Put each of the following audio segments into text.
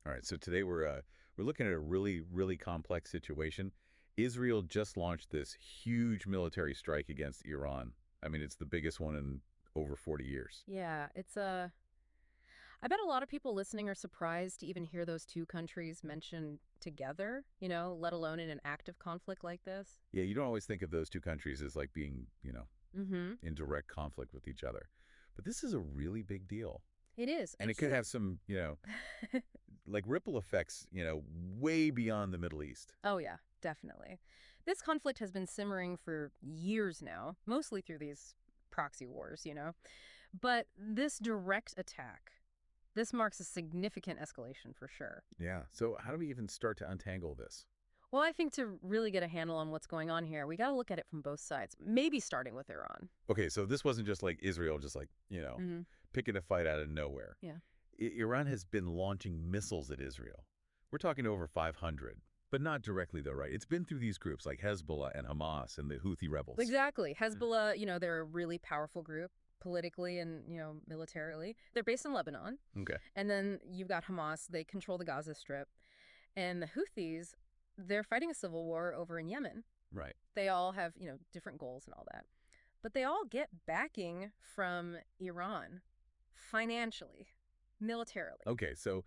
All right, so today we're looking at a really, really complex situation. Israel just launched this huge military strike against Iran. I mean, it's the biggest one in over 40 years. Yeah, I bet a lot of people listening are surprised to even hear those two countries mentioned together, let alone in an active conflict like this. Yeah, you don't always think of those two countries as like being, Mm-hmm. in direct conflict with each other. But this is a really big deal. It is. And it could have some, like ripple effects, way beyond the Middle East. Oh, yeah, definitely. This conflict has been simmering for years now, mostly through these proxy wars. But this direct attack, this marks a significant escalation for sure. Yeah. So how do we even start to untangle this? Well, I think to really get a handle on what's going on here, we got to look at it from both sides, maybe starting with Iran. Okay, so this wasn't just like Israel, just like, Hmm. picking a fight out of nowhere. Yeah. Iran has been launching missiles at Israel. We're talking over 500, but not directly though, right? It's been through these groups like Hezbollah and Hamas and the Houthi rebels. Exactly. Hezbollah, they're a really powerful group politically and, militarily. They're based in Lebanon. Okay. And then you've got Hamas. They control the Gaza Strip. And the Houthis, they're fighting a civil war over in Yemen. Right. They all have, different goals and all that. But they all get backing from Iran financially, militarily. Okay, so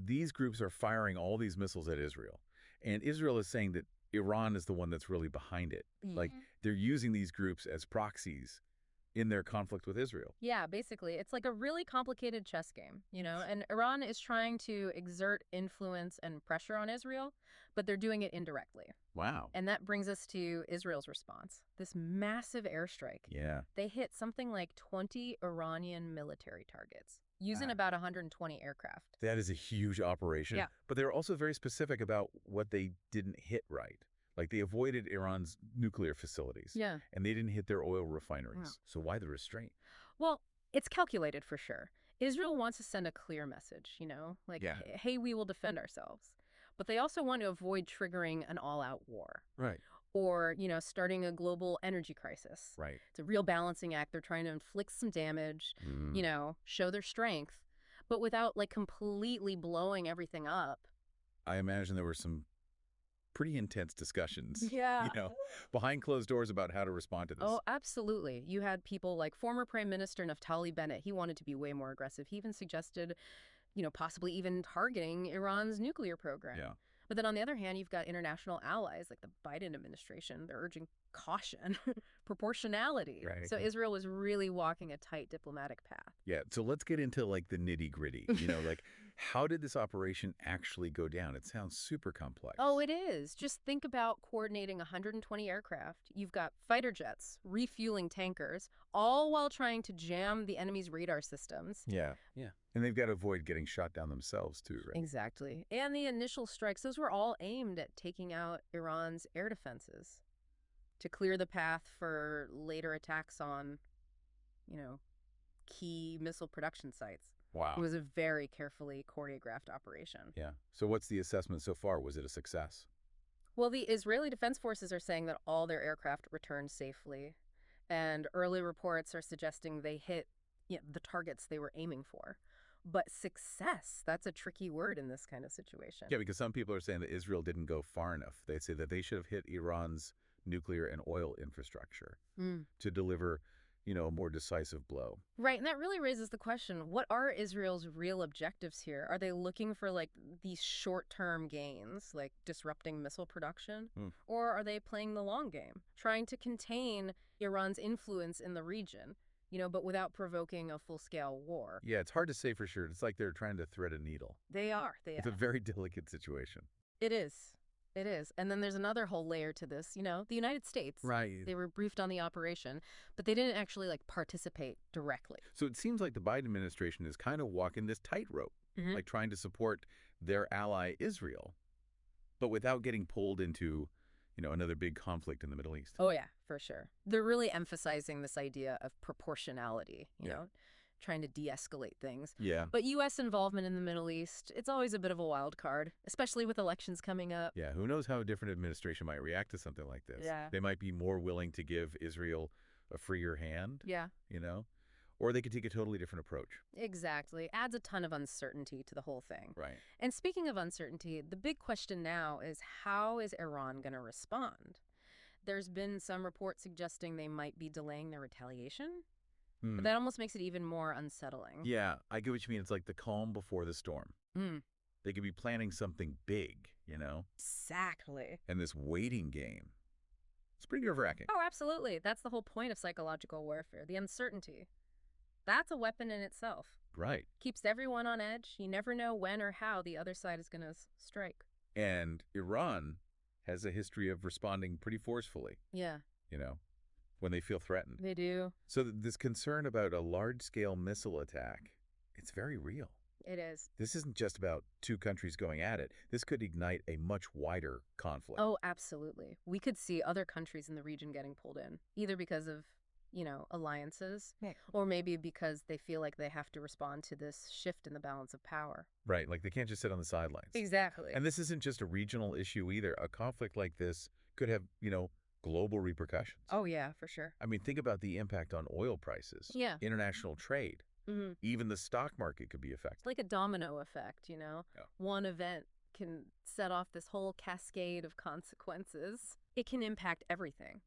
these groups are firing all these missiles at Israel. And Israel is saying that Iran is the one that's really behind it. Like they're using these groups as proxies in their conflict with Israel. Yeah, basically. It's like a really complicated chess game, and Iran is trying to exert influence and pressure on Israel, but they're doing it indirectly. Wow. And that brings us to Israel's response. This massive airstrike. Yeah. They hit something like 20 Iranian military targets using about 120 aircraft. That is a huge operation. Yeah. But they're also very specific about what they didn't hit right. Like they avoided Iran's nuclear facilities. Yeah. And they didn't hit their oil refineries. Yeah. So why the restraint? Well, it's calculated for sure. Israel wants to send a clear message, like, Yeah. hey, we will defend ourselves. But they also want to avoid triggering an all-out war Right. or, starting a global energy crisis. Right. It's a real balancing act. They're trying to inflict some damage, show their strength, but without like completely blowing everything up. I imagine there were some pretty intense discussions, Yeah. behind closed doors about how to respond to this. Oh, absolutely. You had people like former Prime Minister Naftali Bennett. He wanted to be way more aggressive. He even suggested, possibly even targeting Iran's nuclear program. Yeah. But then on the other hand, you've got international allies like the Biden administration. They're urging caution, proportionality. Right. So Israel was really walking a tight diplomatic path. Yeah. So let's get into like the nitty gritty, like how did this operation actually go down? It sounds super complex. Oh, it is. Just think about coordinating 120 aircraft. You've got fighter jets, refueling tankers, all while trying to jam the enemy's radar systems. Yeah. Yeah. And they've got to avoid getting shot down themselves too, right? Exactly. And the initial strikes, those were all aimed at taking out Iran's air defenses to clear the path for later attacks on, key missile production sites. Wow. It was a very carefully choreographed operation. Yeah. So what's the assessment so far? Was it a success? Well, the Israeli Defense Forces are saying that all their aircraft returned safely, and early reports are suggesting they hit the targets they were aiming for. But success, that's a tricky word in this kind of situation. Yeah, because some people are saying that Israel didn't go far enough. They say that they should have hit Iran's nuclear and oil infrastructure to deliver, a more decisive blow. Right, and that really raises the question, what are Israel's real objectives here? Are they looking for, like, these short-term gains, like disrupting missile production? Or are they playing the long game, trying to contain Iran's influence in the region, but without provoking a full-scale war? Yeah, it's hard to say for sure. It's like they're trying to thread a needle. They are. It's a very delicate situation. It is. It is. And then there's another whole layer to this, the United States. Right. They were briefed on the operation, but they didn't actually, like, participate directly. So it seems like the Biden administration is kind of walking this tightrope, like trying to support their ally Israel, but without getting pulled into, another big conflict in the Middle East. Oh, yeah, for sure. They're really emphasizing this idea of proportionality, you know, trying to de-escalate things. Yeah. But U.S. involvement in the Middle East, it's always a bit of a wild card, especially with elections coming up. Yeah, who knows how a different administration might react to something like this. Yeah. They might be more willing to give Israel a freer hand. Yeah. Or they could take a totally different approach. Exactly. Adds a ton of uncertainty to the whole thing. Right. And speaking of uncertainty, the big question now is how is Iran going to respond? There's been some reports suggesting they might be delaying their retaliation, but that almost makes it even more unsettling. Yeah, I get what you mean. It's like the calm before the storm. They could be planning something big, you know? Exactly. And this waiting game, it's pretty nerve-wracking. Oh, absolutely. That's the whole point of psychological warfare, the uncertainty. That's a weapon in itself. Right. Keeps everyone on edge. You never know when or how the other side is going to strike. And Iran has a history of responding pretty forcefully. Yeah. You know, when they feel threatened. They do. So this concern about a large-scale missile attack, it's very real. It is. This isn't just about two countries going at it. This could ignite a much wider conflict. Oh, absolutely. We could see other countries in the region getting pulled in, either because of, alliances, or maybe because they feel like they have to respond to this shift in the balance of power. Right, like they can't just sit on the sidelines. Exactly. And this isn't just a regional issue either. A conflict like this could have, global repercussions. Oh, yeah, for sure. I mean, think about the impact on oil prices, international trade. Even the stock market could be affected. It's like a domino effect, Yeah. One event can set off this whole cascade of consequences. It can impact everything.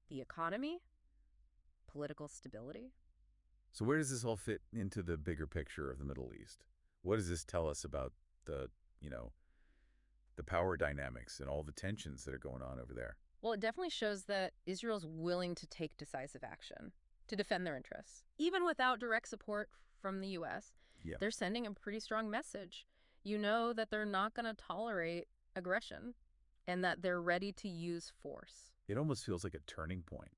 The economy, political stability. So where does this all fit into the bigger picture of the Middle East? What does this tell us about the power dynamics and all the tensions that are going on over there? Well, it definitely shows that Israel's willing to take decisive action to defend their interests. Even without direct support from the U.S., they're sending a pretty strong message. You know that they're not going to tolerate aggression and that they're ready to use force. It almost feels like a turning point.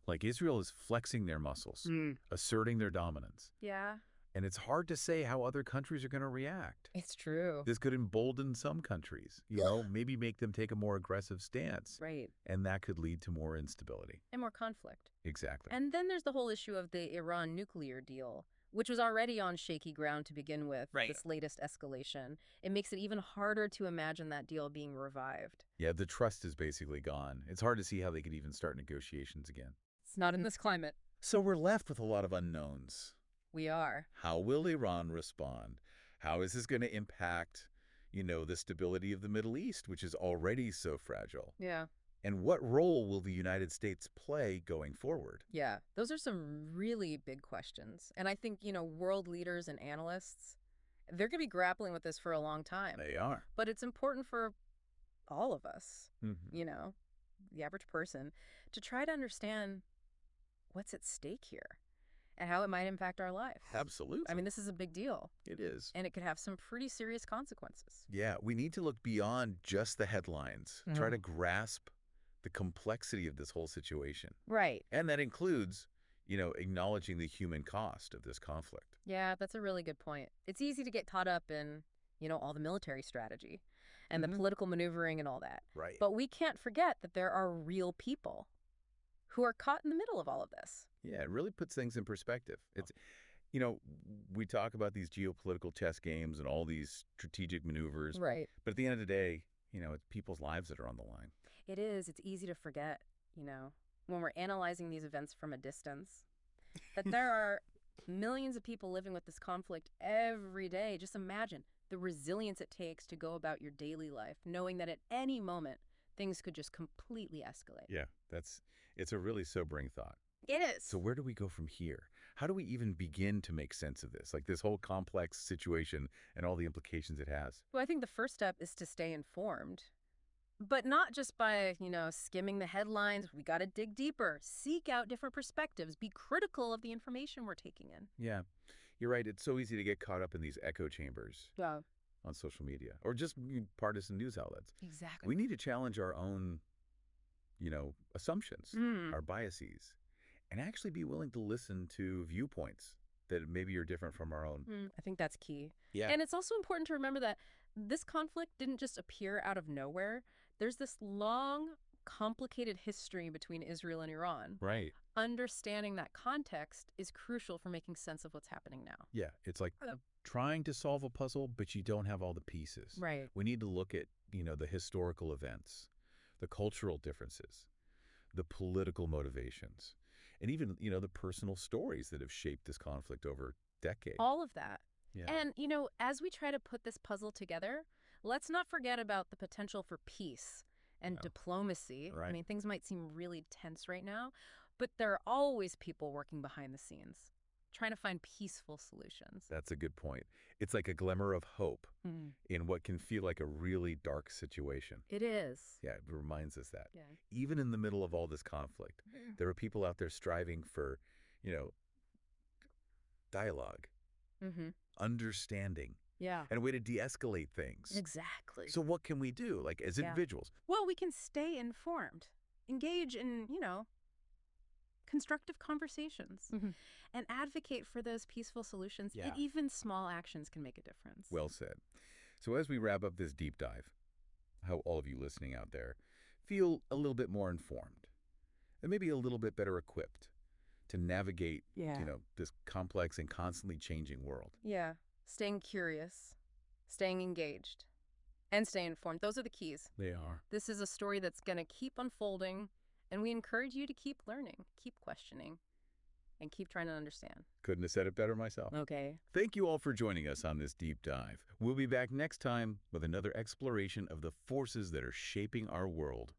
Like Israel is flexing their muscles, asserting their dominance. Yeah. And it's hard to say how other countries are going to react. It's true. This could embolden some countries, maybe make them take a more aggressive stance. Right. And that could lead to more instability. And more conflict. Exactly. And then there's the whole issue of the Iran nuclear deal, which was already on shaky ground to begin with, this latest escalation. It makes it even harder to imagine that deal being revived. Yeah, the trust is basically gone. It's hard to see how they could even start negotiations again. It's not in this climate. So we're left with a lot of unknowns. We are. How will Iran respond? How is this going to impact, the stability of the Middle East, which is already so fragile? Yeah. And what role will the United States play going forward? Yeah, those are some really big questions. And I think, world leaders and analysts, they're going to be grappling with this for a long time. They are. But it's important for all of us, the average person, to try to understand what's at stake here and how it might impact our lives. Absolutely. I mean, this is a big deal. It is. And it could have some pretty serious consequences. Yeah, we need to look beyond just the headlines, try to grasp the complexity of this whole situation. Right. And that includes, acknowledging the human cost of this conflict. Yeah, that's a really good point. It's easy to get caught up in, all the military strategy and the political maneuvering and all that. Right. But we can't forget that there are real people who are caught in the middle of all of this. Yeah, it really puts things in perspective. It's, we talk about these geopolitical chess games and all these strategic maneuvers. Right. But at the end of the day, it's people's lives that are on the line. It is. It's easy to forget, when we're analyzing these events from a distance, that there are millions of people living with this conflict every day. Just imagine the resilience it takes to go about your daily life, knowing that at any moment, things could just completely escalate. Yeah, it's a really sobering thought. It is. So where do we go from here? How do we even begin to make sense of this? Like this whole complex situation and all the implications it has. Well, I think the first step is to stay informed. But not just by, skimming the headlines. We got to dig deeper, seek out different perspectives, be critical of the information we're taking in. Yeah, you're right. It's so easy to get caught up in these echo chambers on social media or just partisan news outlets. Exactly. We need to challenge our own, assumptions, our biases, and actually be willing to listen to viewpoints that maybe are different from our own. I think that's key. Yeah. And it's also important to remember that this conflict didn't just appear out of nowhere. There's this long, complicated history between Israel and Iran. Right. Understanding that context is crucial for making sense of what's happening now. Yeah, it's like trying to solve a puzzle, but you don't have all the pieces. Right. We need to look at, the historical events, the cultural differences, the political motivations, and even, the personal stories that have shaped this conflict over decades. All of that. Yeah. And, as we try to put this puzzle together, let's not forget about the potential for peace and diplomacy. Right. I mean, things might seem really tense right now, but there are always people working behind the scenes, trying to find peaceful solutions. That's a good point. It's like a glimmer of hope in what can feel like a really dark situation. It is. Yeah, it reminds us that. Yeah. Even in the middle of all this conflict, there are people out there striving for, dialogue, understanding, Yeah. and a way to de-escalate things. Exactly. So what can we do, like, as individuals? Well, we can stay informed, engage in, constructive conversations, and advocate for those peaceful solutions. Yeah. And even small actions can make a difference. Well said. So as we wrap up this deep dive, how all of you listening out there feel a little bit more informed and maybe a little bit better equipped to navigate, this complex and constantly changing world. Yeah. Staying curious, staying engaged, and staying informed. Those are the keys. They are. This is a story that's going to keep unfolding, and we encourage you to keep learning, keep questioning, and keep trying to understand. Couldn't have said it better myself. Okay. Thank you all for joining us on this deep dive. We'll be back next time with another exploration of the forces that are shaping our world.